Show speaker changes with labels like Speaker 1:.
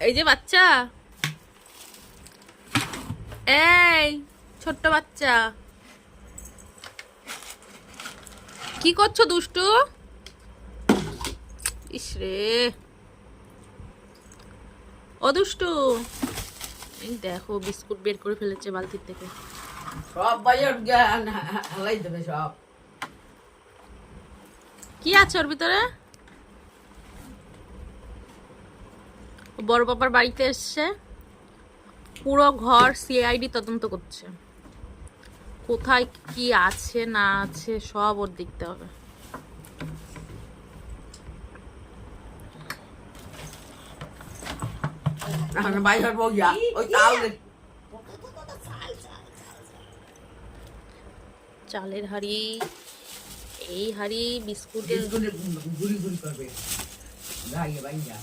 Speaker 1: এই যে বাচ্চা, এই ছোট্ট বাচ্চা, কি করছো দুষ্টু? ইসরে, ও দুষ্টু, এই দেখো বিস্কুট বের করে ফেলেছে বালতির থেকে।
Speaker 2: সব বাইর জ্ঞান হালাই দেবে সব।
Speaker 1: কি আছে ওর ভিতরে? বড় পাপার বাড়িতে এসছে, পুরো ঘর সিআইডি তদন্ত করছে, কোথায় কি আছে না আছে সব ওর দেখতে হবে।
Speaker 2: বাইর বউ যা ওই তাহলে
Speaker 1: চালের হাড়ি, এই হাড়ি বিস্কুটের
Speaker 2: গুড়ি গুড়ি করবে গাইয়ে বাইর যা।